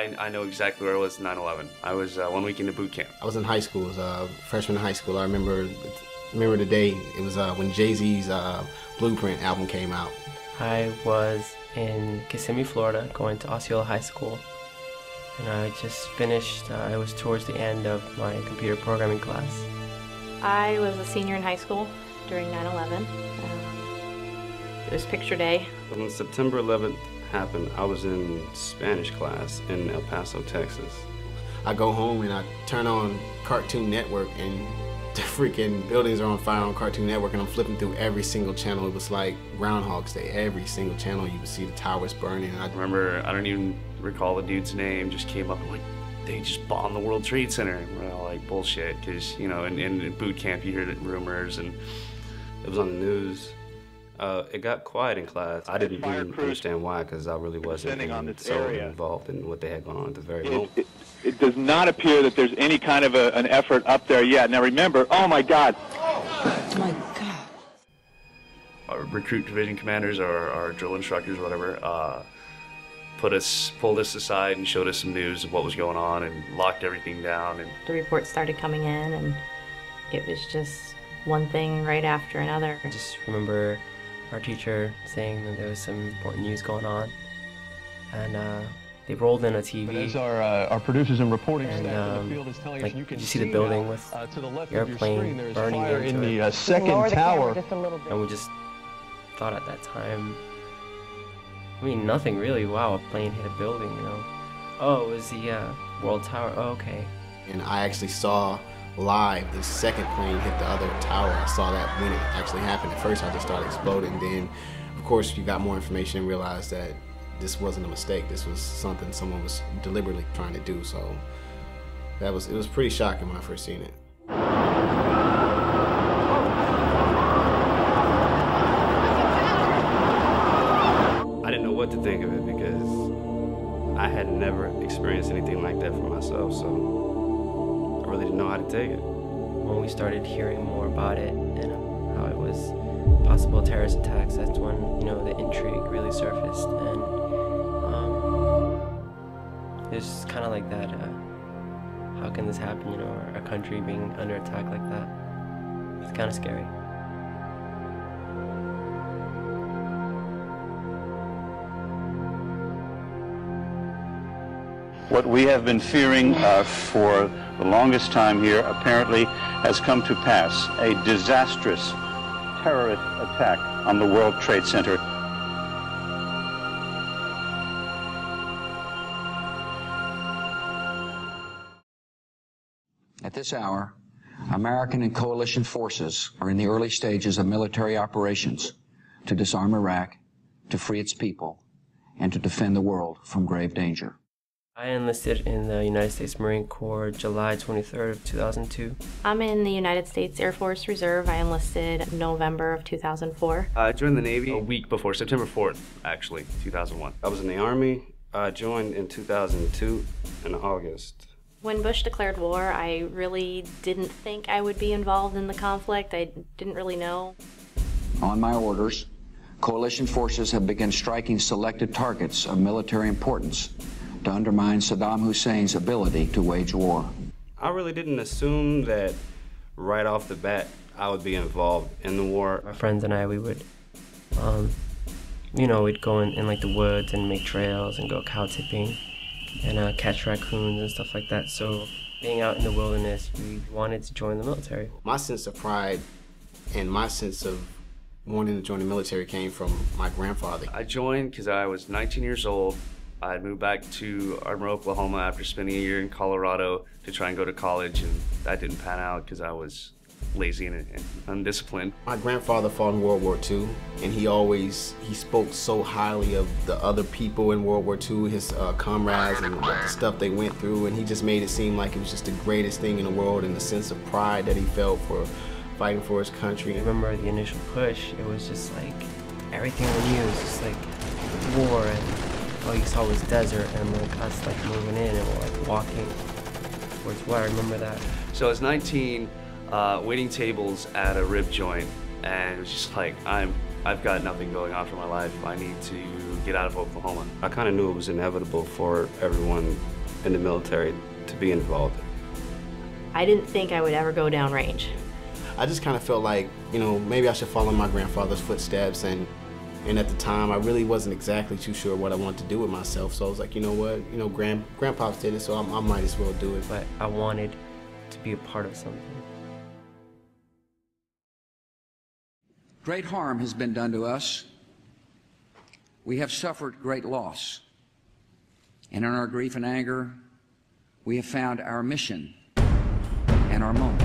I know exactly where I was 9/11. I was 1 week into boot camp. I was in high school. I was a freshman in high school. I remember the day. It was when Jay-Z's Blueprint album came out. I was in Kissimmee, Florida, going to Osceola High School. And I just finished, it was towards the end of my computer programming class. I was a senior in high school during 9/11. It was picture day. When September 11th happened, I was in Spanish class in El Paso, Texas. I go home and I turn on Cartoon Network and the freaking buildings are on fire on Cartoon Network, and I'm flipping through every single channel. It was like Groundhog's Day. Every single channel you would see the towers burning. I remember, I don't even recall the dude's name, just came up and like, they just bombed the World Trade Center. And we're all like, bullshit, because, you know, in boot camp you hear rumors, and it was on the news. It got quiet in class. I didn't even understand why, because I really wasn't involved in what they had going on at the very moment. It does not appear that there's any kind of an effort up there yet. Now remember, oh my God. Oh my God. Our recruit division commanders or our drill instructors, whatever, pulled us aside and showed us some news of what was going on and locked everything down. And the reports started coming in, and it was just one thing right after another. I just remember our teacher saying that there was some important news going on, and they rolled in a TV. But as our producers and reporting staff in the field is telling us, you see the building with to the left airplane of your screen, burning fire into in it. the second tower. And we just thought at that time, I mean, nothing really. Wow, a plane hit a building, you know. Oh, it was the World Tower. Oh, okay. And I actually saw live the second plane hit the other tower. I saw that when it actually happened. At first I just started exploding. Then of course you got more information and realized that this wasn't a mistake. This was something someone was deliberately trying to do. So it was pretty shocking when I first seen it. I didn't know what to think of it because I had never experienced anything like that for myself, so I really didn't know how to take it. When we started hearing more about it and how it was possible terrorist attacks, that's when, you know, the intrigue really surfaced, and it was just kind of like that, how can this happen, you know, a country being under attack like that? It's kind of scary. What we have been fearing for the longest time here apparently has come to pass, a disastrous terrorist attack on the World Trade Center. At this hour, American and coalition forces are in the early stages of military operations to disarm Iraq, to free its people, and to defend the world from grave danger. I enlisted in the United States Marine Corps July 23rd of 2002. I'm in the United States Air Force Reserve. I enlisted November of 2004. I joined the Navy a week before, September 4th, actually, 2001. I was in the Army. I joined in 2002 in August. When Bush declared war, I really didn't think I would be involved in the conflict. I didn't really know. On my orders, coalition forces have begun striking selected targets of military importance to undermine Saddam Hussein's ability to wage war. I really didn't assume that right off the bat I would be involved in the war. My friends and I, we would, you know, we'd go in like the woods and make trails and go cow tipping and catch raccoons and stuff like that. So being out in the wilderness, we wanted to join the military. My sense of pride and my sense of wanting to join the military came from my grandfather. I joined because I was 19 years old. I had moved back to Armour, Oklahoma after spending a year in Colorado to try and go to college, and that didn't pan out because I was lazy and undisciplined. My grandfather fought in World War II, and he spoke so highly of the other people in World War II, his comrades and the stuff they went through, and he just made it seem like it was just the greatest thing in the world, and the sense of pride that he felt for fighting for his country. I remember the initial push, it was just like, everything we knew was just like war, and all you saw was desert, and like us like moving in and we're like walking towards war. I remember that. So I was 19, waiting tables at a rib joint, and it was just like, I'm I've got nothing going on for my life. I need to get out of Oklahoma. I kind of knew it was inevitable for everyone in the military to be involved. I didn't think I would ever go downrange. I just kind of felt like, you know, maybe I should follow my grandfather's footsteps, and at the time I really wasn't exactly too sure what I wanted to do with myself, so I was like, you know what, you know, Grandpops did it, so I might as well do it. But I wanted to be a part of something. Great harm has been done to us. We have suffered great loss. And in our grief and anger, we have found our mission and our moment.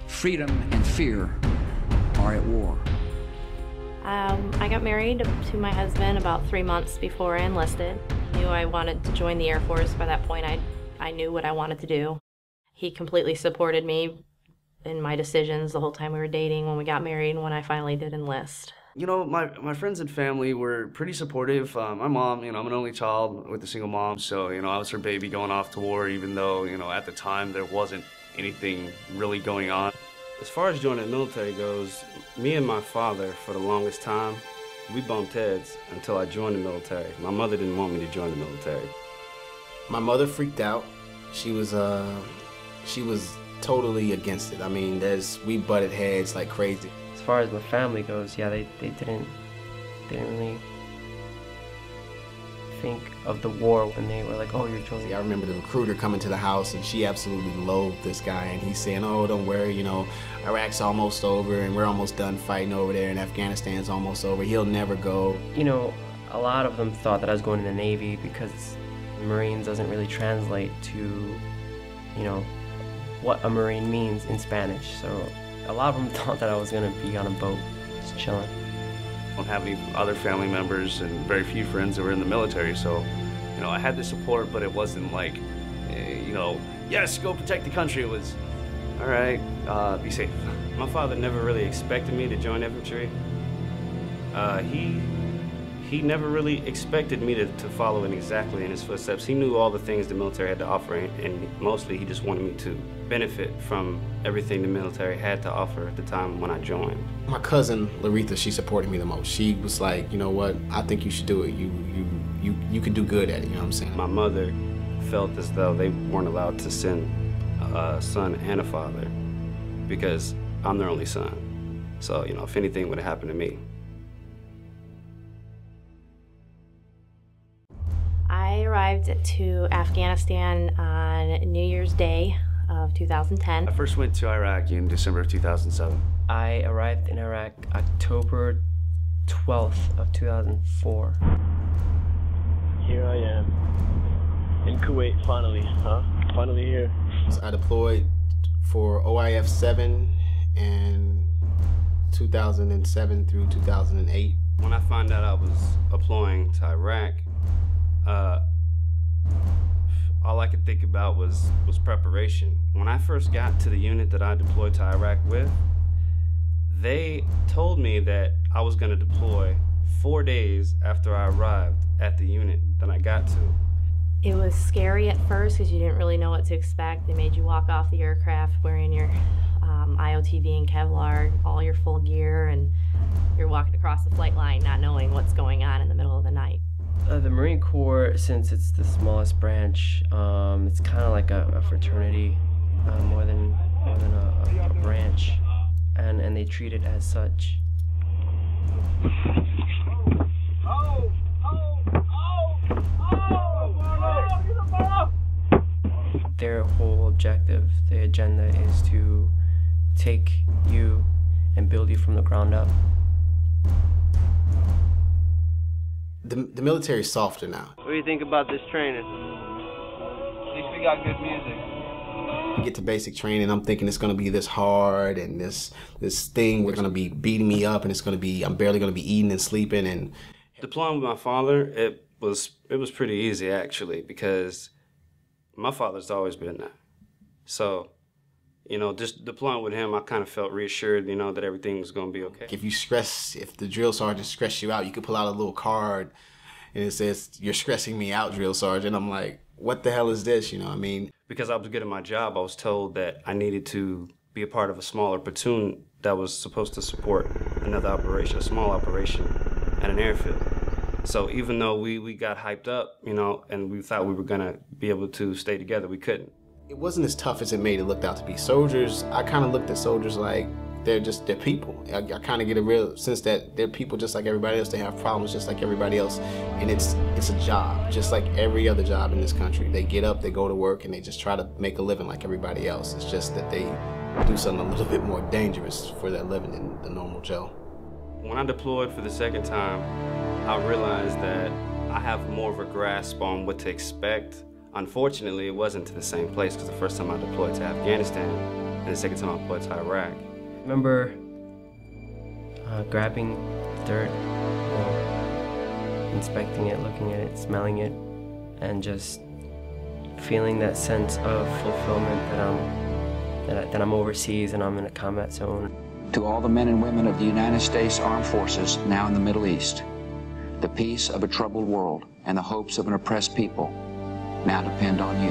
Freedom and fear are at war. I got married to my husband about 3 months before I enlisted. I knew I wanted to join the Air Force. By that point, I knew what I wanted to do. He completely supported me in my decisions the whole time we were dating, when we got married, and when I finally did enlist. You know, my friends and family were pretty supportive. My mom, you know, I'm an only child with a single mom, so, you know, I was her baby going off to war, even though, you know, at the time there wasn't anything really going on. As far as joining the military goes, me and my father, for the longest time, we bumped heads until I joined the military. My mother didn't want me to join the military. My mother freaked out. She was totally against it. I mean, we butted heads like crazy. As far as my family goes, yeah, they didn't really think of the war when they were like, oh, you're joining. I remember the recruiter coming to the house, and she absolutely loathed this guy, and he's saying, oh, don't worry, you know, Iraq's almost over, and we're almost done fighting over there, and Afghanistan's almost over. He'll never go. You know, a lot of them thought that I was going to the Navy because Marines doesn't really translate to, you know, what a Marine means in Spanish. So a lot of them thought that I was going to be on a boat just chilling. I don't have any other family members and very few friends that were in the military, so, you know, I had the support, but it wasn't like, you know, yes, go protect the country. It was, all right, be safe. My father never really expected me to join infantry. He never really expected me to follow exactly in his footsteps. He knew all the things the military had to offer, and mostly he just wanted me to benefit from everything the military had to offer at the time when I joined. My cousin, Laretha, she supported me the most. She was like, you know what, I think you should do it. You can do good at it, you know what I'm saying? My mother felt as though they weren't allowed to send a son and a father because I'm their only son. So, you know, if anything would have happened to me. I arrived to Afghanistan on New Year's Day of 2010. I first went to Iraq in December of 2007. I arrived in Iraq October 12th of 2004. Here I am in Kuwait, finally, huh? Finally here. So I deployed for OIF 7 in 2007 through 2008. When I found out I was applying to Iraq, all I could think about was preparation. When I first got to the unit that I deployed to Iraq with, they told me that I was going to deploy 4 days after I arrived at the unit that I got to. It was scary at first because you didn't really know what to expect. They made you walk off the aircraft wearing your IOTV and Kevlar, all your full gear, and you're walking across the flight line not knowing what's going on in the middle of the night. The Marine Corps, since it's the smallest branch, it's kind of like a fraternity, more than a branch, and they treat it as such. Their whole objective, the agenda, is to take you and build you from the ground up. The military's softer now. What do you think about this training? At least we got good music. We get to basic training, I'm thinking it's gonna be this hard and this thing, we're gonna be beating me up, and I'm barely gonna be eating and sleeping. And deploying with my father, it was pretty easy actually, because my father's always been there. So, you know, just deploying with him, I kind of felt reassured, you know, that everything was going to be okay. If the drill sergeant stressed you out, you could pull out a little card and it says, "You're stressing me out, drill sergeant." I'm like, what the hell is this, you know what I mean? Because I was good at my job, I was told that I needed to be a part of a smaller platoon that was supposed to support another operation, a small operation at an airfield. So even though we got hyped up, you know, and we thought we were gonna be able to stay together, we couldn't. It wasn't as tough as it made it looked out to be. Soldiers, I kind of looked at soldiers like they're people. I kind of get a real sense that they're people just like everybody else. They have problems just like everybody else. And it's a job, just like every other job in this country. They get up, they go to work, and they just try to make a living like everybody else. It's just that they do something a little bit more dangerous for their living than the normal Joe. When I deployed for the second time, I realized that I have more of a grasp on what to expect. Unfortunately, it wasn't to the same place, because the first time I deployed to Afghanistan and the second time I deployed to Iraq. I remember grabbing dirt, you know, inspecting it, looking at it, smelling it, and just feeling that sense of fulfillment that I'm overseas and I'm in a combat zone. To all the men and women of the United States Armed Forces now in the Middle East, the peace of a troubled world and the hopes of an oppressed people now depend on you.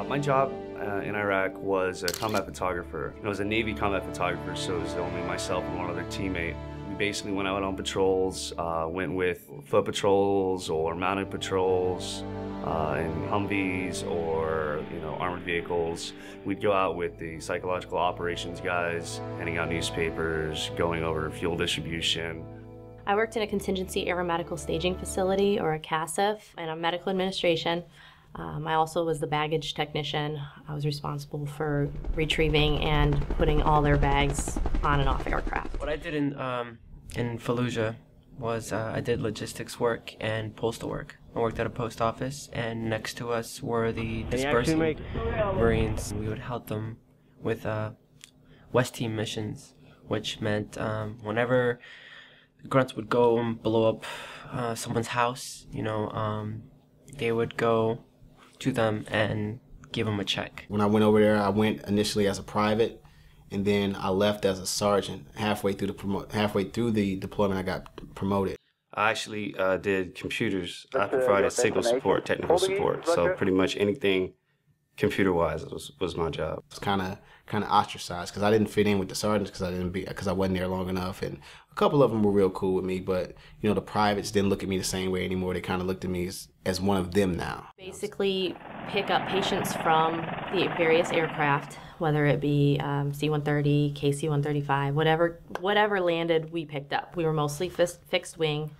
My job in Iraq was a combat photographer. I was a Navy combat photographer, so it was only myself and one other teammate. We basically went out on patrols, went with foot patrols or mounted patrols in Humvees or armored vehicles. We'd go out with the psychological operations guys, handing out newspapers, going over fuel distribution. I worked in a contingency aeromedical staging facility, or a CASF, and a medical administration. I also was the baggage technician. I was responsible for retrieving and putting all their bags on and off aircraft. What I did in Fallujah was I did logistics work and postal work. I worked at a post office, and next to us were the dispersing Marines. We would help them with West Team missions, which meant whenever grunts would go and blow up someone's house, they would go to them and give them a check. When I went over there, I went initially as a private, and then I left as a sergeant. Halfway through the deployment, I got promoted. I actually did computers. I provided signal support, technical support. So pretty much anything computer-wise was my job. It's kind of ostracized because I didn't fit in with the sergeants because I wasn't there long enough, and a couple of them were real cool with me, but the privates didn't look at me the same way anymore. They kind of looked at me as one of them now. Basically, pick up patients from the various aircraft, whether it be C-130, KC-135, whatever landed, we picked up. We were mostly fixed wing.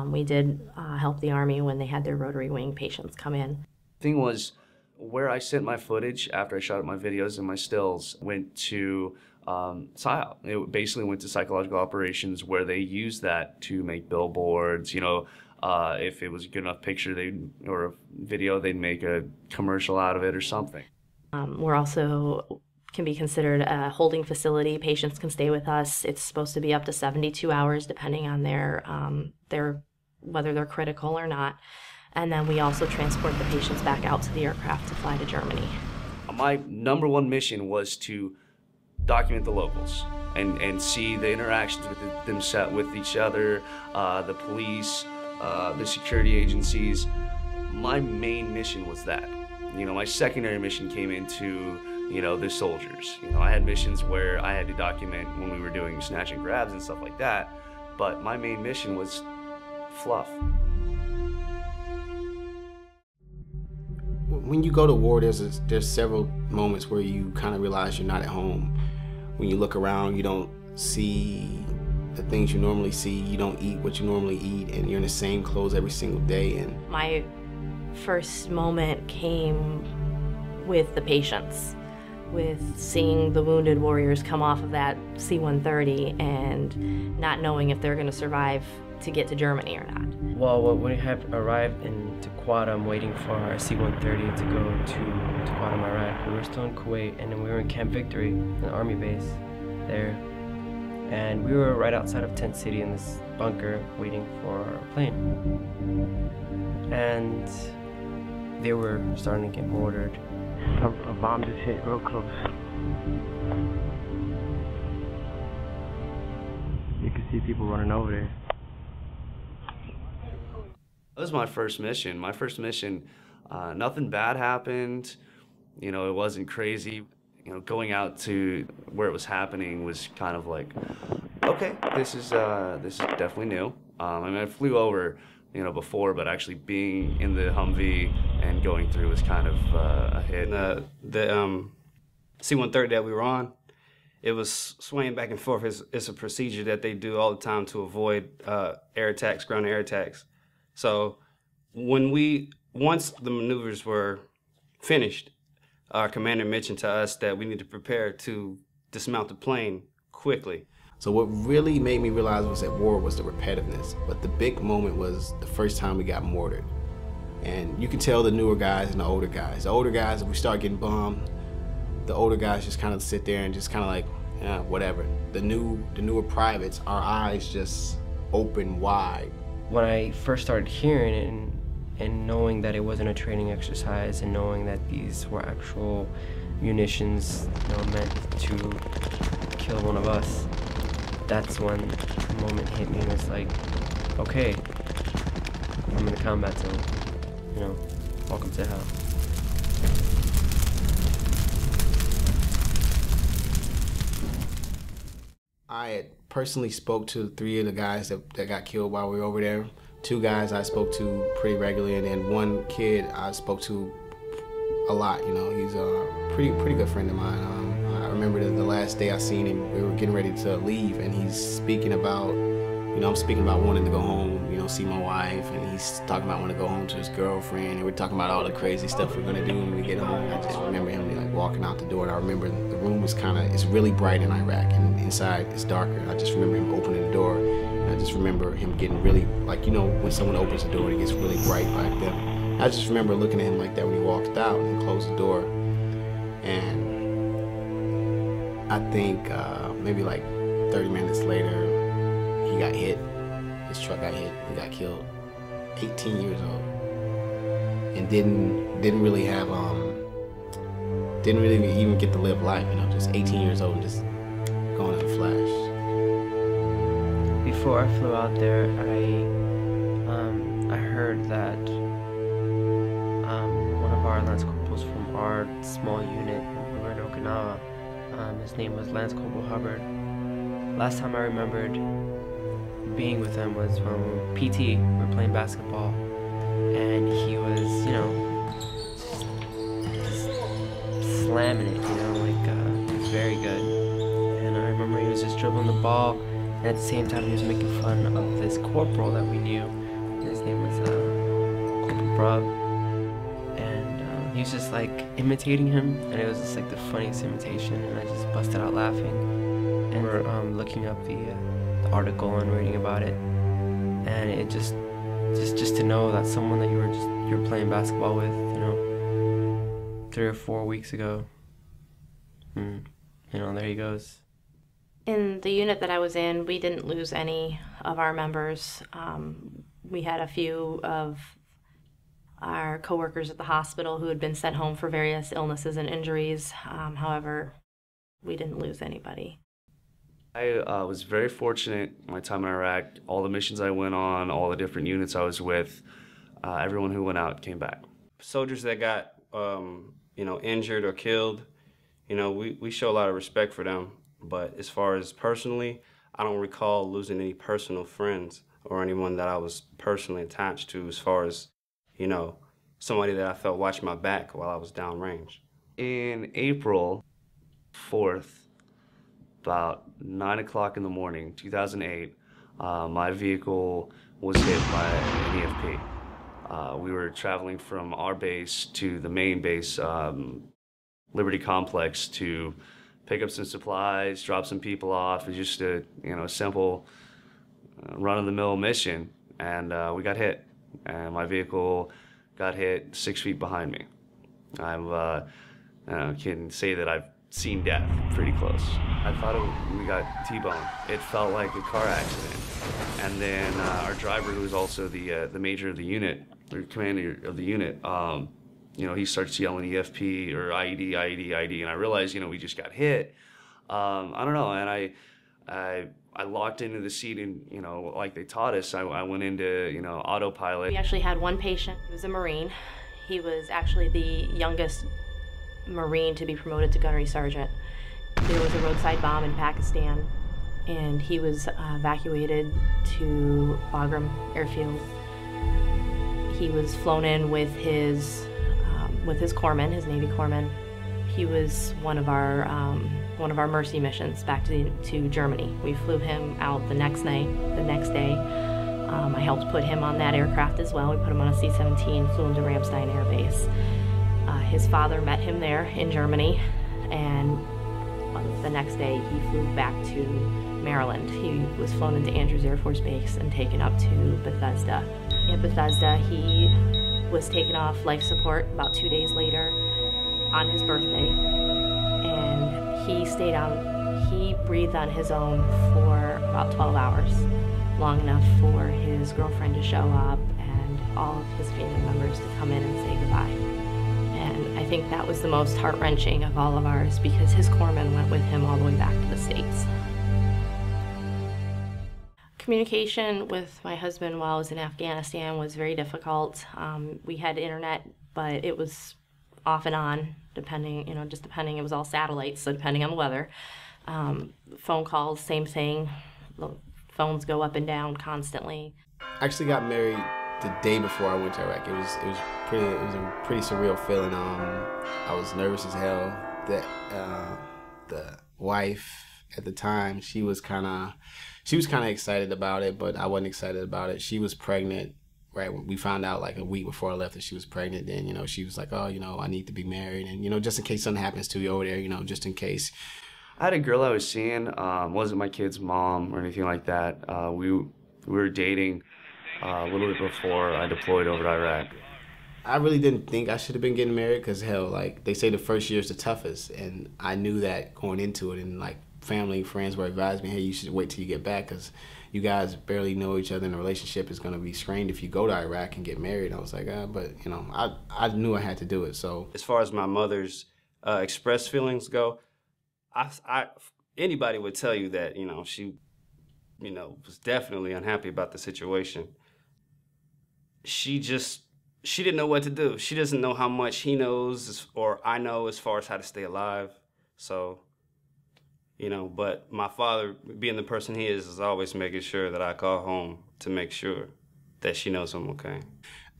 We did help the Army when they had their rotary wing patients come in. The thing was, where I sent my footage after I shot up my videos and my stills went to PSYOP. It basically went to psychological operations, where they used that to make billboards. If it was a good enough picture or a video, they'd make a commercial out of it or something. We're also can be considered a holding facility. Patients can stay with us. It's supposed to be up to 72 hours, depending on their whether they're critical or not. And then we also transport the patients back out to the aircraft to fly to Germany. My number one mission was to document the locals and see the interactions with each other, the police, the security agencies. My main mission was that. My secondary mission came into, the soldiers. I had missions where I had to document when we were doing snatch and grabs and stuff like that, but my main mission was fluff. When you go to war, there's several moments where you kind of realize you're not at home. When you look around, you don't see the things you normally see. You don't eat what you normally eat, and you're in the same clothes every single day. And my first moment came with the patients, with seeing the wounded warriors come off of that C-130 and not knowing if they're going to survive to get to Germany or not. Well, when we have arrived into Qadim, waiting for our C-130 to go to Qadim, Iraq, we were still in Kuwait, and then we were in Camp Victory, an army base there. And we were right outside of Tent City in this bunker waiting for our plane. And they were starting to get mortared. A bomb just hit real close. You can see people running over there. That was my first mission. My first mission, nothing bad happened. It wasn't crazy. You know, going out to where it was happening was kind of like, okay, this is definitely new. I mean, I flew over, you know, before, but actually being in the Humvee and going through was kind of a hit. The C-130 that we were on, it was swaying back and forth. It's a procedure that they do all the time to avoid air attacks, ground air attacks. So once the maneuvers were finished, our commander mentioned to us that we need to prepare to dismount the plane quickly. So what really made me realize was at war was the repetitiveness. But the big moment was the first time we got mortared. And you can tell the newer guys and the older guys. The older guys, if we start getting bombed, the older guys just kind of sit there and just kind of like, yeah, whatever. The newer privates, our eyes just open wide. When I first started hearing it and knowing that it wasn't a training exercise and knowing that these were actual munitions, you know, meant to kill one of us, that's when the moment hit me. It was like, okay, I'm in the combat zone, you know, welcome to hell. I had personally spoke to 3 of the guys that got killed while we were over there. 2 guys I spoke to pretty regularly, and then 1 kid I spoke to a lot. You know, he's a pretty good friend of mine. I remember the last day I seen him, we were getting ready to leave, and he's speaking about, you know, I'm speaking about wanting to go home, you know, see my wife, and he's talking about wanting to go home to his girlfriend, and we're talking about all the crazy stuff we're gonna do when we get home. I just remember him like walking out the door, and I remember the room was it's really bright in Iraq, and inside it's darker. I just remember him opening the door, and I just remember him getting really, like, you know, when someone opens the door, it gets really bright back then. I just remember looking at him like that when he walked out and closed the door, and I think maybe like 30 minutes later, he got hit. His truck got hit. He got killed. 18 years old, and didn't really have didn't really even get to live life. You know, just 18 years old and just going in a flash. Before I flew out there, I heard that one of our Lance Corporals from our small unit when we were in Okinawa, his name was Lance Corporal Hubbard. Last time I remembered being with him was when PT, we were playing basketball, and he was, you know, just slamming it, you know, like, he was very good. And I remember he was just dribbling the ball, and at the same time he was making fun of this corporal that we knew. His name was Corporal Brub. And he was just like imitating him, and it was just like the funniest imitation, and I just busted out laughing. And we're looking up the article and reading about it, and it just to know that someone that you're playing basketball with, you know, 3 or 4 weeks ago, you know, there he goes. In the unit that I was in, we didn't lose any of our members. We had a few of our coworkers at the hospital who had been sent home for various illnesses and injuries. However, we didn't lose anybody. I was very fortunate my time in Iraq. All the missions I went on, all the different units I was with, everyone who went out came back. Soldiers that got, you know, injured or killed, you know, we show a lot of respect for them. But as far as personally, I don't recall losing any personal friends or anyone that I was personally attached to as far as, you know, somebody that I felt watched my back while I was downrange. In April 4th, about 9 o'clock in the morning, 2008, my vehicle was hit by an EFP. We were traveling from our base to the main base, Liberty Complex, to pick up some supplies, drop some people off. It was just a, you know, simple run-of-the-mill mission, and we got hit. And my vehicle got hit 6 feet behind me. I can say that I've seen death pretty close. I thought we got T-boned. It felt like a car accident. And then our driver, who was also the major of the unit, the commander of the unit, you know, he starts yelling EFP or IED, IED, IED, and I realized, you know, we just got hit. I don't know, and I locked into the seat, and, you know, like they taught us, I went into, you know, autopilot. We actually had one patient who was a Marine. He was actually the youngest Marine to be promoted to gunnery sergeant. There was a roadside bomb in Pakistan, and he was evacuated to Bagram Airfield. He was flown in with his corpsman, his Navy corpsman. He was one of our mercy missions back to Germany. We flew him out the next day. I helped put him on that aircraft as well. We put him on a C-17, flew him to Ramstein Air Base. His father met him there in Germany, and the next day he flew back to Maryland. He was flown into Andrews Air Force Base and taken up to Bethesda. At Bethesda, he was taken off life support about 2 days later on his birthday, and he breathed on his own for about 12 hours, long enough for his girlfriend to show up and all of his family members to come in and say goodbye. And I think that was the most heart-wrenching of all of ours, because his corpsman went with him all the way back to the States. Communication with my husband while I was in Afghanistan was very difficult. We had internet, but it was off and on, depending. It was all satellites, so depending on the weather. Phone calls, same thing. The phones go up and down constantly. I actually got married the day before I went to Iraq. It was a pretty surreal feeling. I was nervous as hell. The wife at the time, she was kind of excited about it, but I wasn't excited about it. She was pregnant, right? We found out like a week before I left that she was pregnant. Then, she was like, oh, I need to be married. And, just in case something happens to you over there, just in case. I had a girl I was seeing, wasn't my kid's mom or anything like that. We were dating a little bit before I deployed over to Iraq. I really didn't think I should have been getting married, because hell, like they say the first year is the toughest. And I knew that going into it, and like family, friends were advising me, hey, you should wait till you get back, because you guys barely know each other and the relationship is going to be strained if you go to Iraq and get married. I was like, but I knew I had to do it. So as far as my mother's expressed feelings go, anybody would tell you that, she, was definitely unhappy about the situation. She didn't know what to do. She doesn't know how much he knows or I know as far as how to stay alive. So, but my father, being the person he is always making sure that I call home to make sure that she knows I'm okay.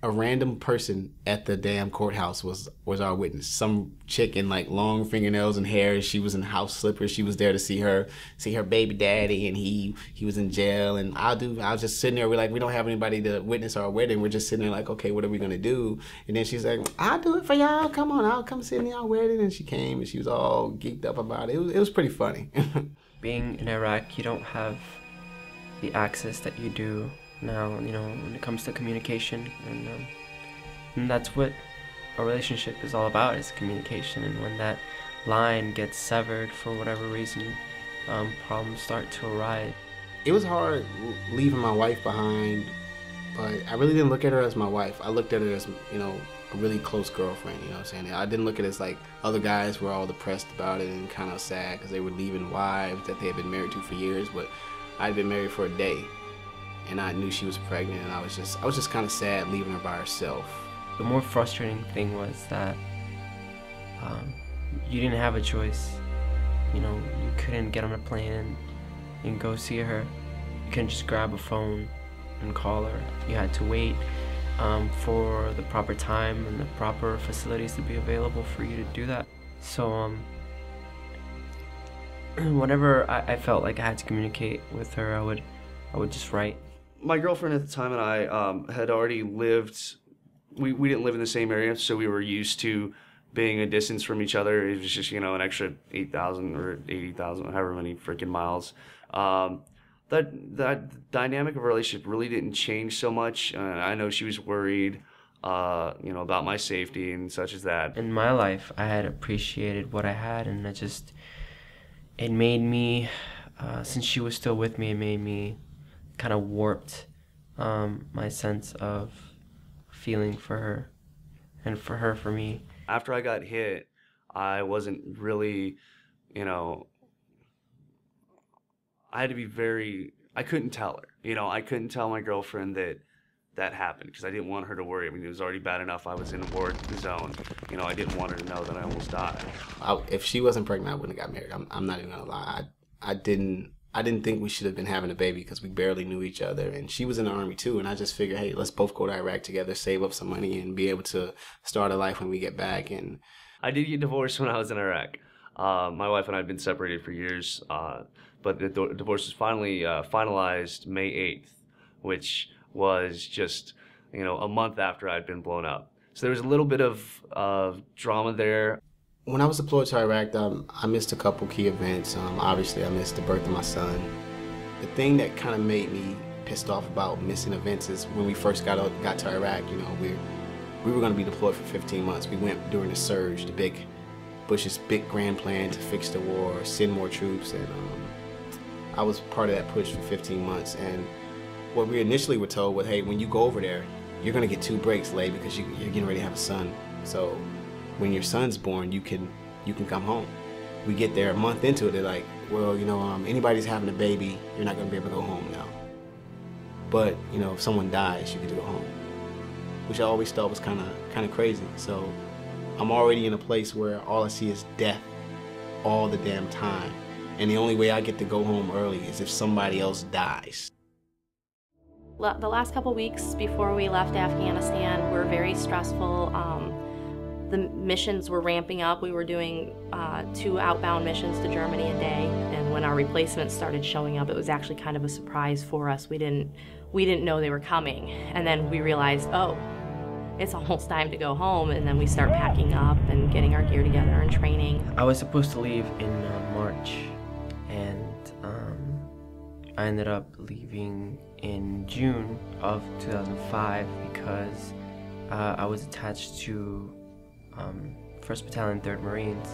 A random person at the damn courthouse was our witness. Some chick in like long fingernails and hair. She was in house slippers. She was there to see her baby daddy, and he was in jail. And I was just sitting there. We're like, we don't have anybody to witness our wedding. We're just sitting there like, okay, what are we gonna do? And then she's like, I'll do it for y'all. Come on, I'll come sit in y'all wedding. And she came, and she was all geeked up about it. It was pretty funny. Being in Iraq, you don't have the access that you do now, when it comes to communication, and that's what a relationship is all about, is communication. And when that line gets severed for whatever reason, problems start to arise. It was hard leaving my wife behind, but I really didn't look at her as my wife. I looked at her as, a really close girlfriend, you know what I'm saying? I didn't look at it as like other guys were all depressed about it and kind of sad because they were leaving wives that they had been married to for years, but I'd been married for a day. And I knew she was pregnant, and I was just kind of sad leaving her by herself. The more frustrating thing was that you didn't have a choice. You couldn't get on a plane and go see her. You couldn't just grab a phone and call her. You had to wait for the proper time and the proper facilities to be available for you to do that. So whenever I felt like I had to communicate with her, I would just write. My girlfriend at the time and I had already lived, we didn't live in the same area, so we were used to being a distance from each other. It was just, an extra 8,000 or 80,000, however many freaking miles. That dynamic of a relationship really didn't change so much. I know she was worried, about my safety and such as that. In my life, I had appreciated what I had, and it made me, since she was still with me, it made me kind of warped my sense of feeling for her, and for her for me. After I got hit, I wasn't really, I had to be I couldn't tell her. I couldn't tell my girlfriend that that happened because I didn't want her to worry. I mean, it was already bad enough I was in a war zone. You know, I didn't want her to know that I almost died. If she wasn't pregnant, I wouldn't have got married. I'm not even gonna lie. I didn't think we should have been having a baby because we barely knew each other. And she was in the Army too. And I just figured, hey, let's both go to Iraq together, save up some money, and be able to start a life when we get back. And I did get divorced when I was in Iraq. My wife and I had been separated for years, but the divorce was finally finalized May 8th, which was just, you know, a month after I'd been blown up. So there was a little bit of drama there. When I was deployed to Iraq, I missed a couple key events. Obviously, I missed the birth of my son. The thing that kind of made me pissed off about missing events is when we first got to Iraq, you know, we were going to be deployed for 15 months. We went during the surge, Bush's big grand plan to fix the war, send more troops, and I was part of that push for 15 months. And what we initially were told was, hey, when you go over there, you're going to get 2 breaks, Lay, because you're getting ready to have a son. So when your son's born, you can come home. We get there a month into it, they're like, well, you know, anybody's having a baby, you're not going to be able to go home now. But, you know, if someone dies, you get to go home, which I always thought was kind of crazy. So I'm already in a place where all I see is death all the damn time. And the only way I get to go home early is if somebody else dies. The last couple weeks before we left Afghanistan were very stressful. The missions were ramping up. We were doing 2 outbound missions to Germany a day, and when our replacements started showing up, it was actually kind of a surprise for us. We didn't know they were coming, and then we realized, oh, it's almost time to go home, and then we start packing up and getting our gear together and training. I was supposed to leave in March, and I ended up leaving in June of 2005 because I was attached to 1st Battalion, 3rd Marines.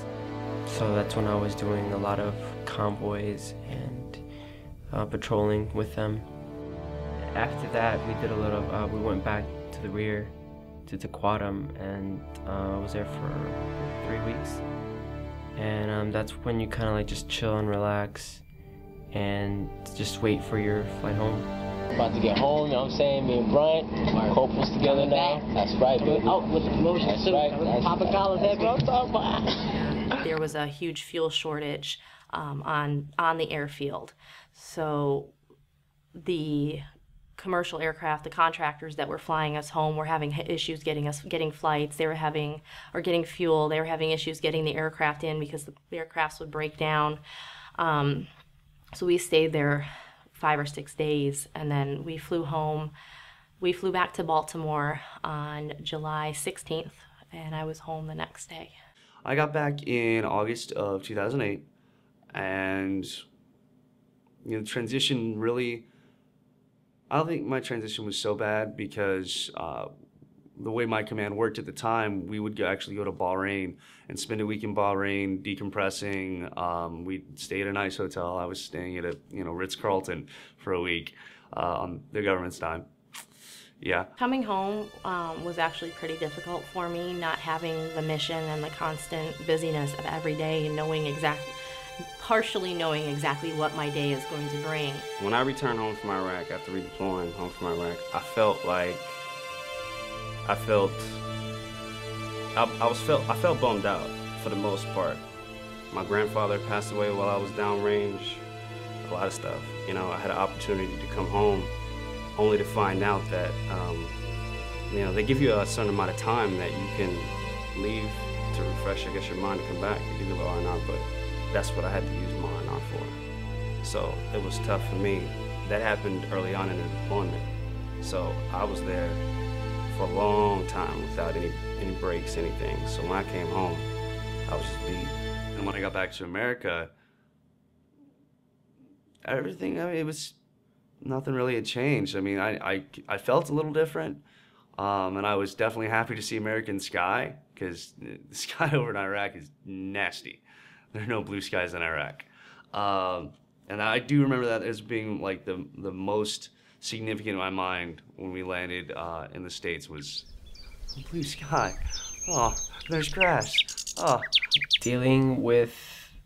So that's when I was doing a lot of convoys and patrolling with them. After that, we did a little, we went back to the rear to Tequatum, and I was there for 3 weeks. And that's when you kind of like just chill and relax and just wait for your flight home. About to get home, you know what I'm saying? Me and Bryant, corporals together now. That's right, baby. Out with the promotion suit. Right. Papa Collins, that's what I'm talking about. There was a huge fuel shortage on the airfield. So the commercial aircraft, the contractors that were flying us home were having issues getting flights. They were getting fuel. They were having issues getting the aircraft in because the aircrafts would break down. So we stayed there 5 or 6 days, and then we flew home. We flew back to Baltimore on July 16th, and I was home the next day. I got back in August of 2008, and you know, transition really, I don't think my transition was so bad because the way my command worked at the time, we would actually go to Bahrain and spend a week in Bahrain decompressing. We stayed at a nice hotel. I was staying at a Ritz-Carlton for a week on the government's dime. Yeah. Coming home was actually pretty difficult for me, not having the mission and the constant busyness of every day and partially knowing exactly what my day is going to bring. When I returned home from Iraq, after redeploying home from Iraq, I felt bummed out for the most part. My grandfather passed away while I was downrange, a lot of stuff. You know, I had an opportunity to come home only to find out that, you know, they give you a certain amount of time that you can leave to refresh, I guess, your mind to come back. They give you the R&R, but that's what I had to use my R&R for. So it was tough for me. That happened early on in the deployment. So I was there for a long time without any breaks, anything. So when I came home, I was just beat. And when I got back to America, everything, I mean, it was, nothing really had changed. I mean, I felt a little different, and I was definitely happy to see American sky, because the sky over in Iraq is nasty. There are no blue skies in Iraq. And I do remember that as being like the most significant in my mind when we landed in the States was blue sky. Oh, there's grass. Oh. Dealing with,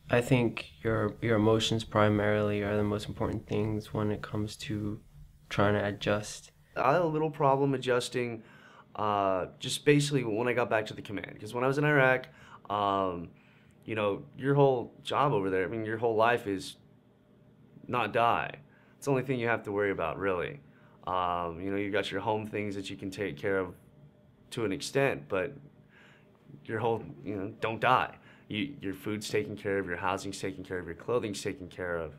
I think, your emotions primarily are the most important things when it comes to trying to adjust I had a little problem adjusting just basically when I got back to the command. Because when I was in Iraq, you know, your whole job over there, I mean, your whole life is not die. It's the only thing you have to worry about, really. You know, you got your home things that you can take care of to an extent, but your whole, you know, don't die. Your food's taken care of, your housing's taken care of, your clothing's taken care of,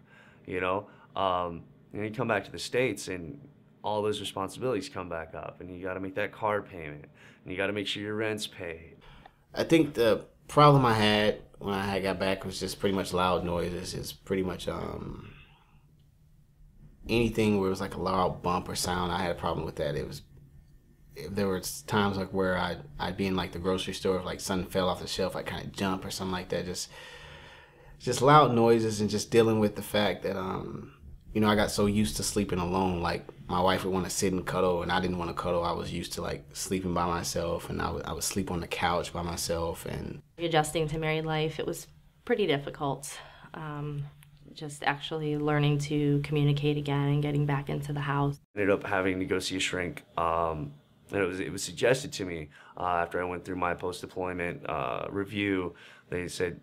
you know. And you come back to the States and all those responsibilities come back up, and you got to make that car payment, and you got to make sure your rent's paid. I think the problem I had when I got back was just pretty much loud noises. It's pretty much anything where it was like a loud bump or sound, I had a problem with that. There were times like where I'd be in like the grocery store, if like something fell off the shelf, I'd kind of jump or something like that. Just loud noises, and just dealing with the fact that you know, I got so used to sleeping alone. Like my wife would want to sit and cuddle, and I didn't want to cuddle. I was used to like sleeping by myself, and I would sleep on the couch by myself. And adjusting to married life, it was pretty difficult. Just actually learning to communicate again and getting back into the house. I ended up having to go see a shrink. And it was suggested to me after I went through my post-deployment review. They said,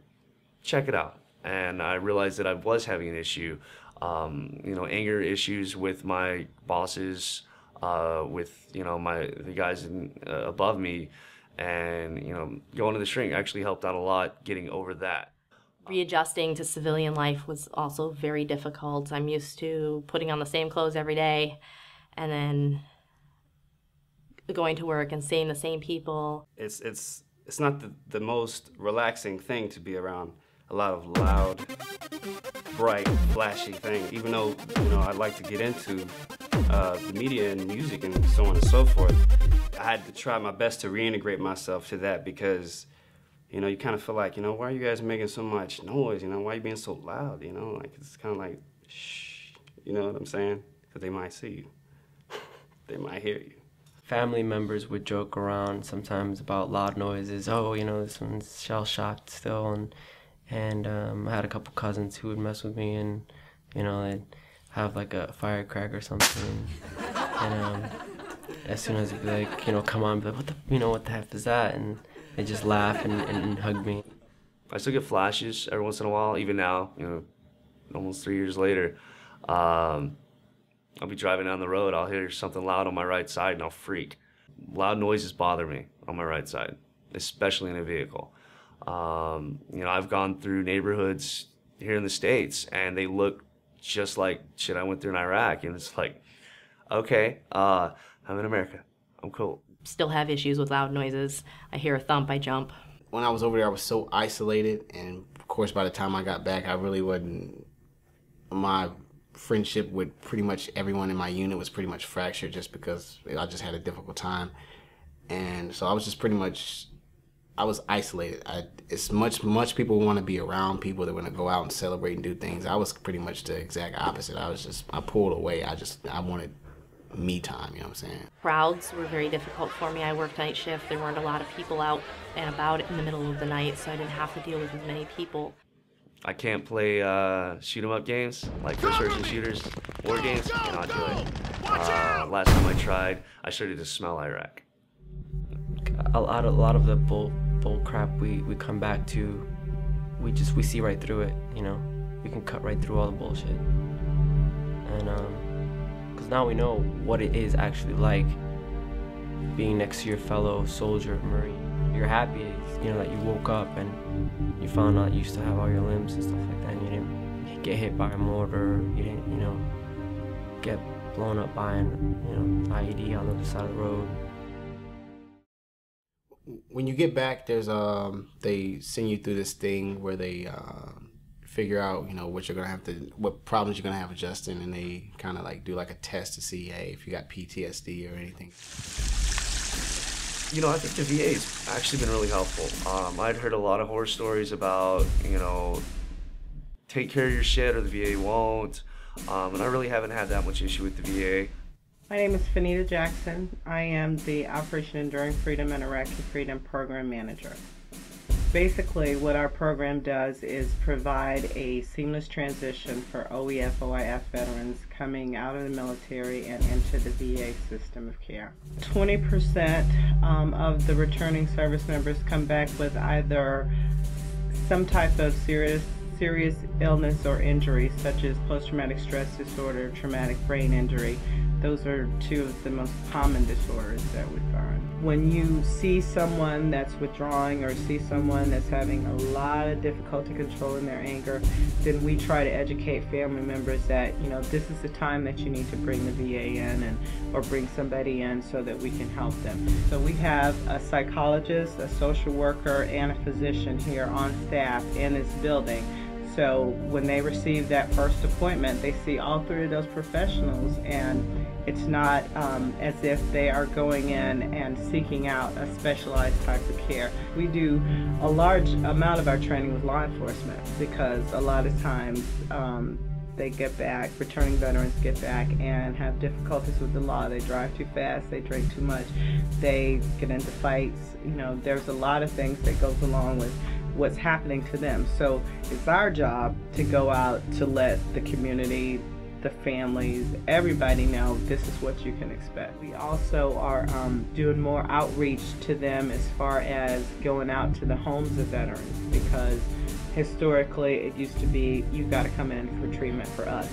check it out. And I realized that I was having an issue. You know, anger issues with my bosses, with, you know, the guys above me, and, you know, going to the shrink actually helped out a lot getting over that. Readjusting to civilian life was also very difficult. I'm used to putting on the same clothes every day and then going to work and seeing the same people. It's not the most relaxing thing to be around a lot of loud, bright, flashy things. Even though, you know, I'd like to get into the media and music and so on and so forth, I had to try my best to reintegrate myself to that, because, you know, you kind of feel like, you know, why are you guys making so much noise? You know, why are you being so loud? You know, like, it's kind of like, shh, you know what I'm saying? Because they might see you. They might hear you. Family members would joke around sometimes about loud noises. Oh, you know, this one's shell-shocked still. And I had a couple cousins who would mess with me, and, you know, they'd have like a firecracker or something. And as soon as they'd be like, you know, come on, be like, what the heck is that? And they just laugh and hug me. I still get flashes every once in a while, even now, you know, almost 3 years later. I'll be driving down the road, I'll hear something loud on my right side, and I'll freak. Loud noises bother me on my right side, especially in a vehicle. You know, I've gone through neighborhoods here in the States, and they look just like shit I went through in Iraq, and it's like, okay, I'm in America, I'm cool. Still have issues with loud noises. I hear a thump, I jump. When I was over there, I was so isolated, and of course by the time I got back, I really wasn't, my friendship with pretty much everyone in my unit was pretty much fractured, just because I just had a difficult time. And so I was just pretty much, I was isolated. As much people want to be around people that want to go out and celebrate and do things, I was pretty much the exact opposite. I pulled away. I wanted me time, you know what I'm saying? Crowds were very difficult for me. I worked night shift. There weren't a lot of people out and about in the middle of the night, so I didn't have to deal with as many people. I can't play shoot 'em up games, like first-person shooters, war games, cannot do it. Last time I tried, I started to smell Iraq. A lot of the bull crap we come back to, we see right through it, you know? We can cut right through all the bullshit. And because now we know what it is actually like being next to your fellow soldier, Marine. You're happy, you know, that you woke up and you found out you used to have all your limbs and stuff like that, and you didn't get hit by a mortar, you didn't, you know, get blown up by an, you know, IED on the other side of the road. When you get back, there's they send you through this thing where they figure out, you know, what problems you're gonna have adjusting, and they kind of like do like a test to see, hey, if you got PTSD or anything. You know, I think the VA's actually been really helpful. I'd heard a lot of horror stories about, you know, take care of your shit or the VA won't, and I really haven't had that much issue with the VA. My name is Fanita Jackson. I am the Operation Enduring Freedom and Iraqi Freedom Program Manager. Basically, what our program does is provide a seamless transition for OEF, OIF veterans coming out of the military and into the VA system of care. 20% of the returning service members come back with either some type of serious illness or injury, such as post-traumatic stress disorder, traumatic brain injury. Those are two of the most common disorders that we find. When you see someone that's withdrawing or see someone that's having a lot of difficulty controlling their anger, then we try to educate family members that, you know, this is the time that you need to bring the VA in or bring somebody in so that we can help them. So we have a psychologist, a social worker, and a physician here on staff in this building. So when they receive that first appointment, they see all three of those professionals, and it's not as if they are going in and seeking out a specialized type of care. We do a large amount of our training with law enforcement because a lot of times they get back, returning veterans get back and have difficulties with the law. They drive too fast, they drink too much, they get into fights. You know, there's a lot of things that goes along with what's happening to them. So it's our job to go out to let the community, the families, everybody know this is what you can expect. We also are doing more outreach to them as far as going out to the homes of veterans, because historically it used to be you got to come in for treatment for us.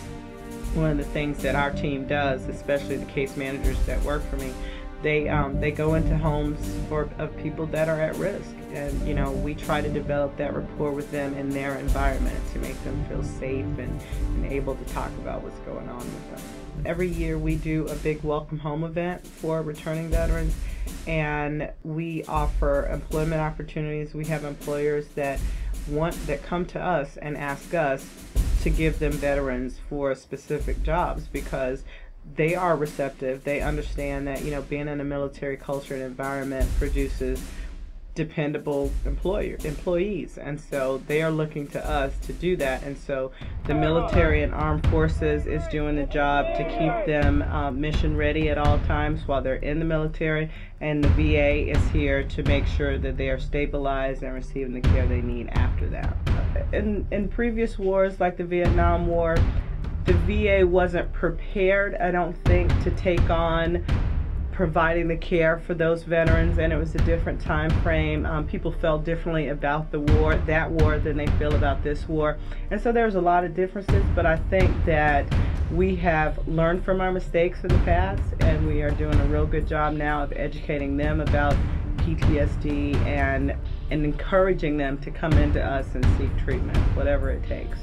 One of the things that our team does, especially the case managers that work for me, they go into homes of people that are at risk, and you know, we try to develop that rapport with them in their environment to make them feel safe and able to talk about what's going on with them. Every year we do a big welcome home event for returning veterans, and we offer employment opportunities. We have employers that come to us and ask us to give them veterans for specific jobs because they are receptive. They understand that, you know, being in a military culture and environment produces dependable employees, and so they are looking to us to do that. And so the military and armed forces is doing the job to keep them mission ready at all times while they're in the military, and the VA is here to make sure that they are stabilized and receiving the care they need after that. In previous wars like the Vietnam War, the VA wasn't prepared, I don't think, to take on providing the care for those veterans, and it was a different time frame. People felt differently about that war than they feel about this war, and so there's a lot of differences, but I think that we have learned from our mistakes in the past, and we are doing a real good job now of educating them about PTSD and encouraging them to come into us and seek treatment, whatever it takes.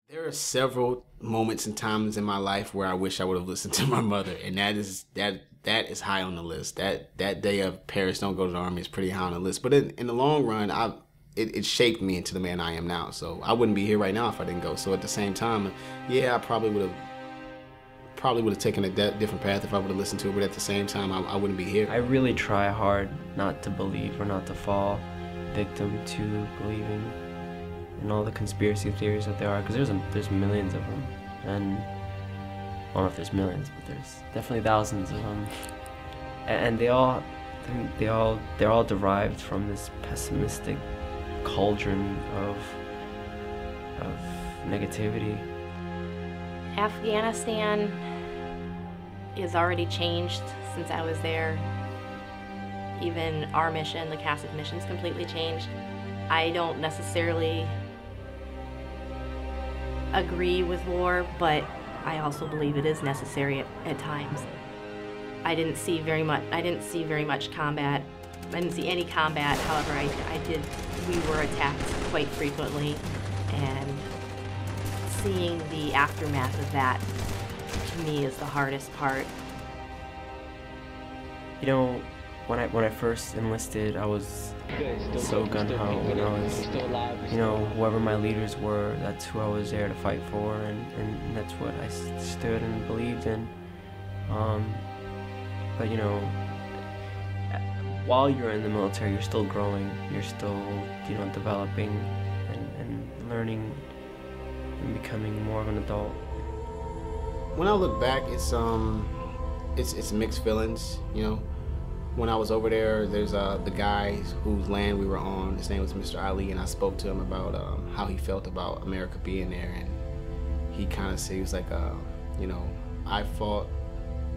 There are several moments and times in my life where I wish I would have listened to my mother, and that is high on the list. That day of Paris Don't Go to the Army is pretty high on the list. But in the long run, it shaped me into the man I am now. So I wouldn't be here right now if I didn't go. So at the same time, yeah, I probably would have taken a different path if I would have listened to it. But at the same time, I wouldn't be here. I really try hard not to believe or not to fall victim to believing and all the conspiracy theories that there are, because there's millions of them, and I don't know if there's millions, but there's definitely thousands of them, and they're all derived from this pessimistic cauldron of negativity. Afghanistan is already changed since I was there. Even our mission, the CASIF mission's completely changed. I don't necessarily agree with war, but I also believe it is necessary at times. I didn't see very much combat. I didn't see any combat. However, we were attacked quite frequently, and seeing the aftermath of that to me is the hardest part. You know, when I first enlisted, I was so gun-ho, and I was, you know, whoever my leaders were, that's who I was there to fight for, and that's what I stood and believed in. But you know, while you're in the military, you're still growing, you're still, you know, developing and learning and becoming more of an adult. When I look back, it's mixed feelings, you know. When I was over there, there's the guy whose land we were on. His name was Mr. Ali, and I spoke to him about how he felt about America being there. And he kind of said, he was like, you know, I fought,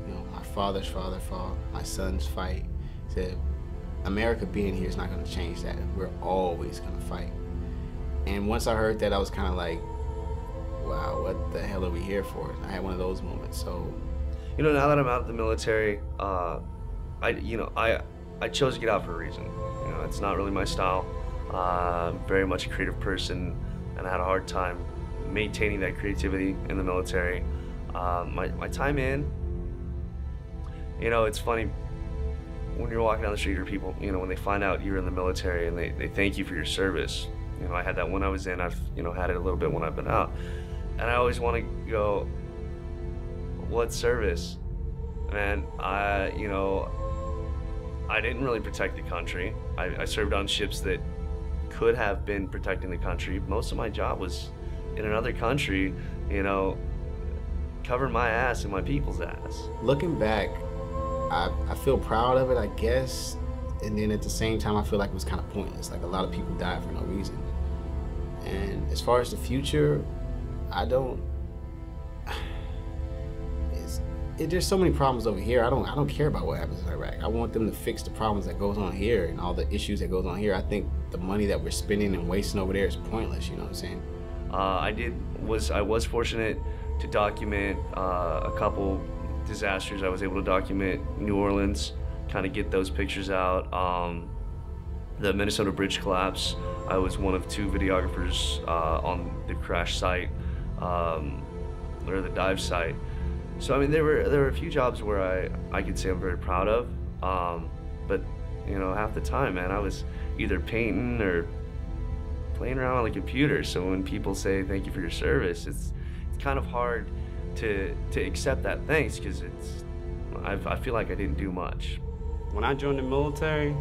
you know, my father's father fought, my son's fight. He said, America being here is not going to change that. We're always going to fight. And once I heard that, I was kind of like, wow, what the hell are we here for? I had one of those moments. So, you know, now that I'm out of the military, I chose to get out for a reason. You know, it's not really my style. I'm very much a creative person, and I had a hard time maintaining that creativity in the military. My time in, you know, it's funny when you're walking down the street or people, you know, when they find out you're in the military and they thank you for your service. You know, I had that when I was in, I've, you know, had it a little bit when I've been out. And I always want to go, what service? And I didn't really protect the country. I served on ships that could have been protecting the country. Most of my job was in another country, you know, covering my ass and my people's ass. Looking back, I feel proud of it, I guess. And then at the same time, I feel like it was kind of pointless. Like, a lot of people died for no reason. And as far as the future, there's so many problems over here. I don't care about what happens in Iraq. I want them to fix the problems that goes on here and all the issues that goes on here. I think the money that we're spending and wasting over there is pointless, you know what I'm saying? I was fortunate to document a couple disasters. I was able to document New Orleans, kind of get those pictures out. The Minnesota bridge collapse, I was one of 2 videographers on the crash site, or the dive site. So I mean, there were a few jobs where I could say I'm very proud of, but you know, half the time, man, I was either painting or playing around on the computer. So when people say thank you for your service, it's kind of hard to accept that thanks, because I feel like I didn't do much. When I joined the military,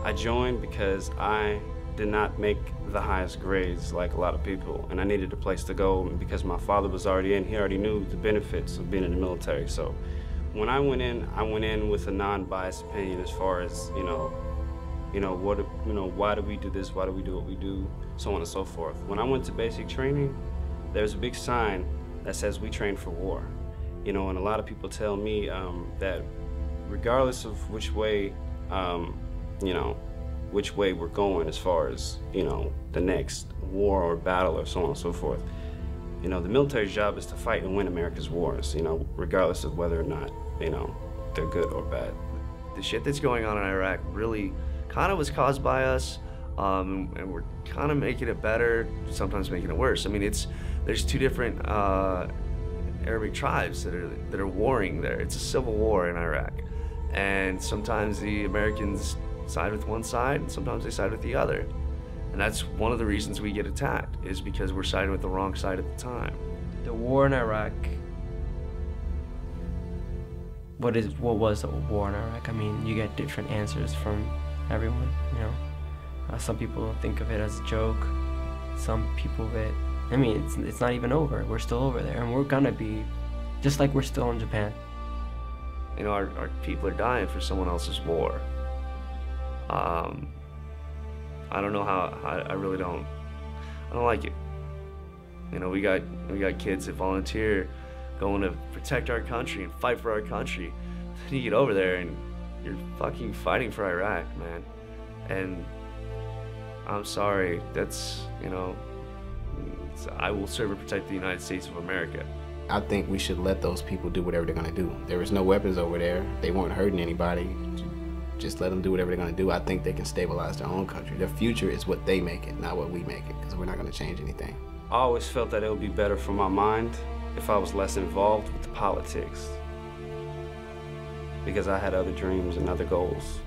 I joined because I did not make the highest grades like a lot of people, and I needed a place to go, and because my father was already in, he already knew the benefits of being in the military. So when I went in with a non-biased opinion as far as, why do we do this, why do we do what we do, so on and so forth. When I went to basic training, there's a big sign that says we train for war. You know, and a lot of people tell me that regardless of which way, which way we're going as far as, the next war or battle or so on and so forth, the military's job is to fight and win America's wars, regardless of whether or not, they're good or bad. The shit that's going on in Iraq really kind of was caused by us, and we're kind of making it better, sometimes making it worse. I mean, there's 2 different Arabic tribes that are warring there. It's a civil war in Iraq. And sometimes the Americans side with one side, and sometimes they side with the other. And that's one of the reasons we get attacked, is because we're siding with the wrong side at the time. The war in Iraq, what was the war in Iraq? I mean, you get different answers from everyone, some people think of it as a joke. Some people it's not even over. We're still over there, and we're gonna be, just like we're still in Japan. Our people are dying for someone else's war. I don't know how, I really don't. I don't like it. We got kids that volunteer, going to protect our country and fight for our country. Then you get over there and you're fucking fighting for Iraq, man. And I'm sorry, that's, I will serve and protect the United States of America. I think we should let those people do whatever they're gonna do. There was no weapons over there. They weren't hurting anybody. Just let them do whatever they're gonna do. I think they can stabilize their own country. Their future is what they make it, not what we make it, because we're not gonna change anything. I always felt that it would be better for my mind if I was less involved with the politics, because I had other dreams and other goals,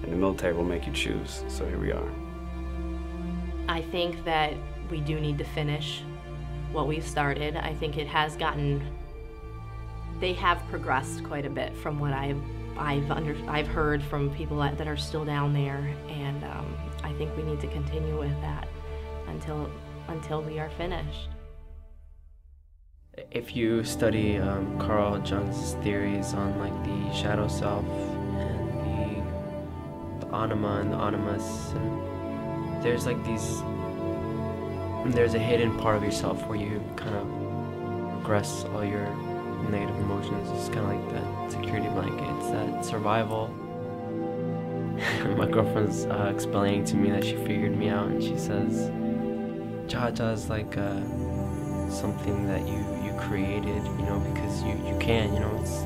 and the military will make you choose, so here we are. I think that we do need to finish what we've started. I think it has they have progressed quite a bit from what I've heard from people that are still down there, and I think we need to continue with that until we are finished. If you study Carl Jung's theories on like the shadow self and anima and the animus, and there's like there's a hidden part of yourself where you kind of regress all your negative emotions. It's kind of like that security blanket. It's that survival. My girlfriend's explaining to me that she figured me out, and she says, Jaja is like something that you created, you know, because you can, you know, it's,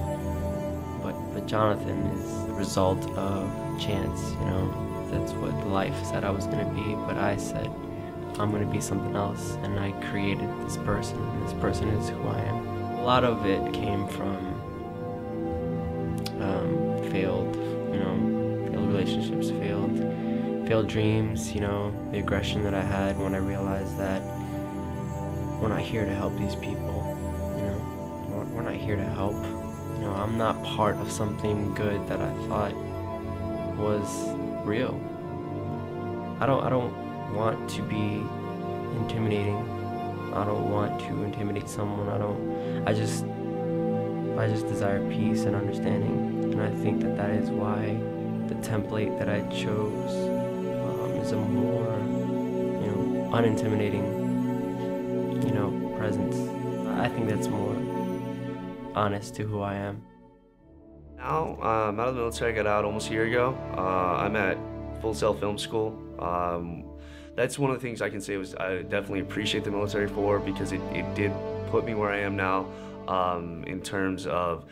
but Jonathan is the result of chance, you know. That's what life said I was going to be, but I said I'm going to be something else, and I created this person, and this person is who I am. A lot of it came from failed relationships, failed dreams, you know, the aggression that I had when I realized that we're not here to help these people, you know, we're not here to help, you know, I'm not part of something good that I thought was real. I don't want to be intimidating. I don't want to intimidate someone. I just desire peace and understanding, and I think that is why the template that I chose is a more, you know, unintimidating, you know, presence. I think that's more honest to who I am. Now, I'm out of the military. I got out almost a year ago. I'm at Full Sail Film School. That's one of the things I can say was I definitely appreciate the military for, because it did put me where I am now, in terms of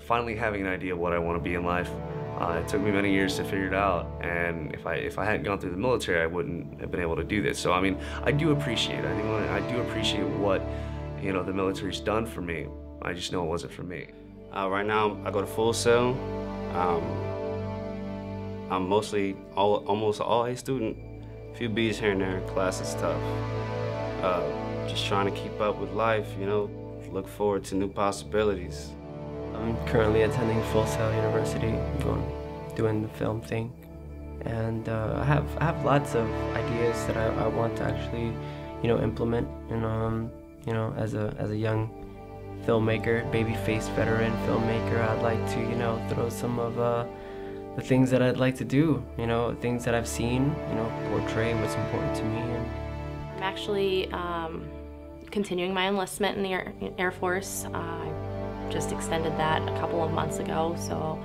finally having an idea of what I want to be in life. It took me many years to figure it out, and if I hadn't gone through the military, I wouldn't have been able to do this. So I mean, I do appreciate it. I do appreciate what, you know, the military's done for me. I just know it wasn't for me. Right now, I go to Full Sail. I'm mostly almost all A student. A few B's here and there. Class is tough. Just trying to keep up with life, you know, look forward to new possibilities. I'm currently attending Full Sail University. I'm doing the film thing, and I have lots of ideas that I want to actually, you know, implement. And you know, as a young filmmaker, Babyface veteran filmmaker, I'd like to, you know, throw some of the things that I'd like to do, you know, things that I've seen, you know, portray what's important to me. And I'm actually continuing my enlistment in the Air Force. I just extended that a couple of months ago, so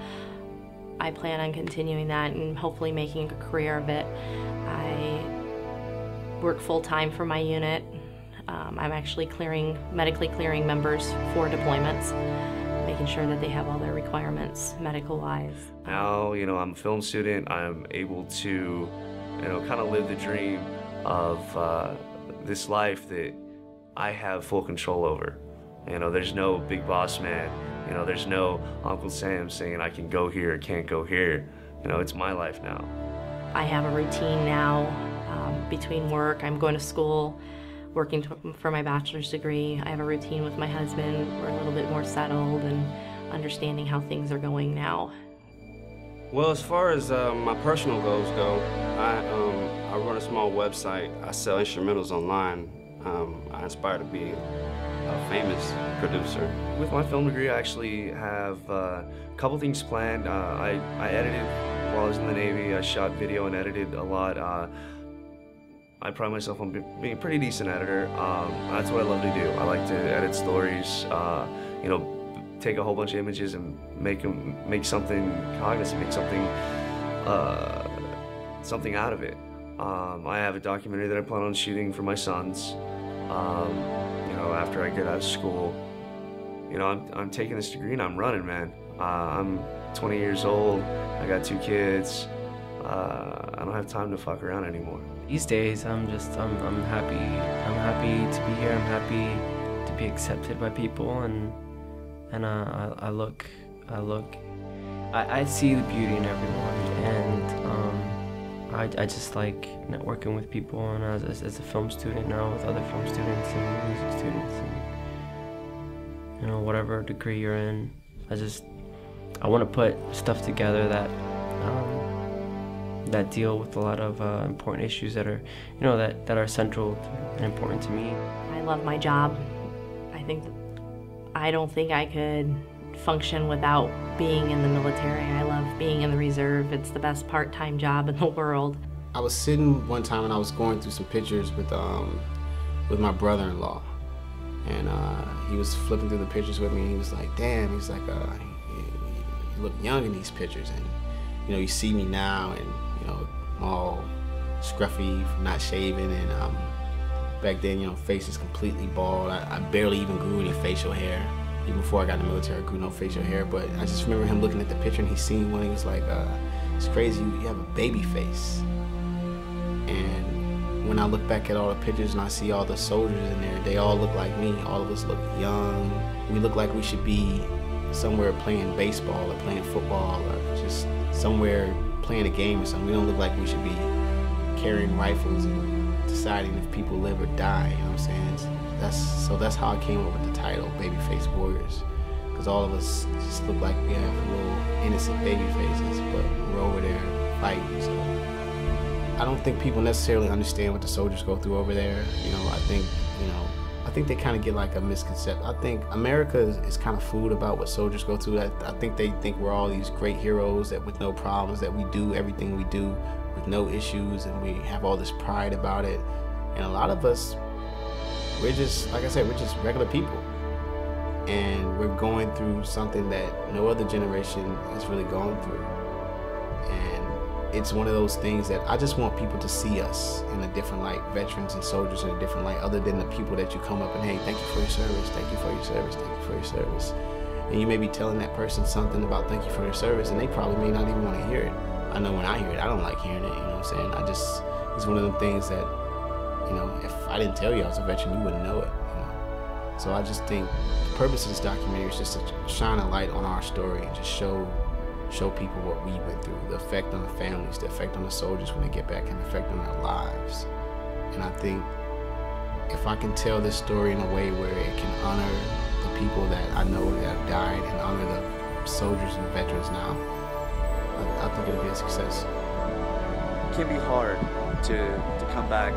I plan on continuing that and hopefully making a career of it. I work full-time for my unit. I'm actually medically clearing members for deployments, making sure that they have all their requirements medical-wise. Now, you know, I'm a film student. I'm able to, you know, kind of live the dream of this life that I have full control over. You know, there's no big boss man. You know, there's no Uncle Sam saying I can go here or can't go here. You know, it's my life now. I have a routine now between work. I'm going to school, working for my bachelor's degree. I have a routine with my husband. We're a little bit more settled and understanding how things are going now. Well, as far as my personal goals go, I run a small website. I sell instrumentals online. I aspire to be a famous producer. With my film degree, I actually have a couple things planned. I edited while I was in the Navy. I shot video and edited a lot. I pride myself on being a pretty decent editor. That's what I love to do. I like to edit stories, you know, take a whole bunch of images and make something cognizant, make something out of it. I have a documentary that I plan on shooting for my sons. You know, after I get out of school, you know, I'm taking this degree and I'm running, man. I'm 20 years old. I got 2 kids. I don't have time to fuck around anymore. These days, I'm happy. I'm happy to be here. I'm happy to be accepted by people, and I see the beauty in everyone, and I just like networking with people, and as a film student now with other film students and music students, and, you know, whatever degree you're in, I want to put stuff together that deal with a lot of important issues that are, you know, that are central and important to me. I love my job. I don't think I could function without being in the military. I love being in the reserve. It's the best part-time job in the world. I was sitting one time and I was going through some pictures with my brother-in-law, and he was flipping through the pictures with me, and he was like, damn, he's like, you look young in these pictures, and you know, you see me now, and you know, I'm all scruffy from not shaving, and back then, you know, face is completely bald. I barely even grew any facial hair. Even before I got in the military, I grew no facial hair, but I just remember him looking at the picture and he seen one, he was like, it's crazy, you have a baby face. And when I look back at all the pictures and I see all the soldiers in there, they all look like me. All of us look young. We look like we should be somewhere playing baseball or playing football or just somewhere playing a game or something. We don't look like we should be carrying rifles and deciding if people live or die, you know what I'm saying? So that's how I came up with the title, Babyface Warriors. Because all of us just look like we have little innocent baby faces, but we're over there fighting, so. I don't think people necessarily understand what the soldiers go through over there. You know, I think they kind of get like a misconception. I think America is kind of fooled about what soldiers go through. I think they think we're all these great heroes that with no problems, that we do everything we do with no issues, and we have all this pride about it. And a lot of us, we're just, like I said, we're just regular people. And we're going through something that no other generation has really gone through. And it's one of those things that I just want people to see us in a different light, veterans and soldiers in a different light, other than the people that you come up and, hey, thank you for your service, thank you for your service, thank you for your service. And you may be telling that person something about thank you for your service, and they probably may not even want to hear it. I know when I hear it, I don't like hearing it, you know what I'm saying? It's one of them things that, you know, if I didn't tell you I was a veteran, you wouldn't know it, you know? So I just think the purpose of this documentary is just to shine a light on our story and just show people what we went through, the effect on the families, the effect on the soldiers when they get back, and the effect on their lives. And I think if I can tell this story in a way where it can honor the people that I know that have died and honor the soldiers and veterans now, I think it'll be a success. It can be hard to come back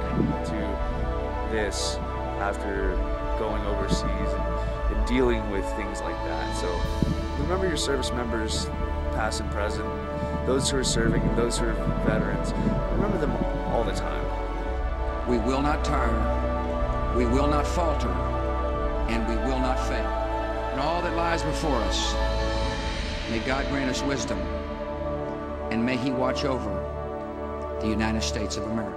to this after going overseas and dealing with things like that. So remember your service members, past and present, those who are serving and those who are veterans. Remember them all the time. We will not tire, we will not falter, and we will not fail. In all that lies before us, may God grant us wisdom, and may He watch over the United States of America.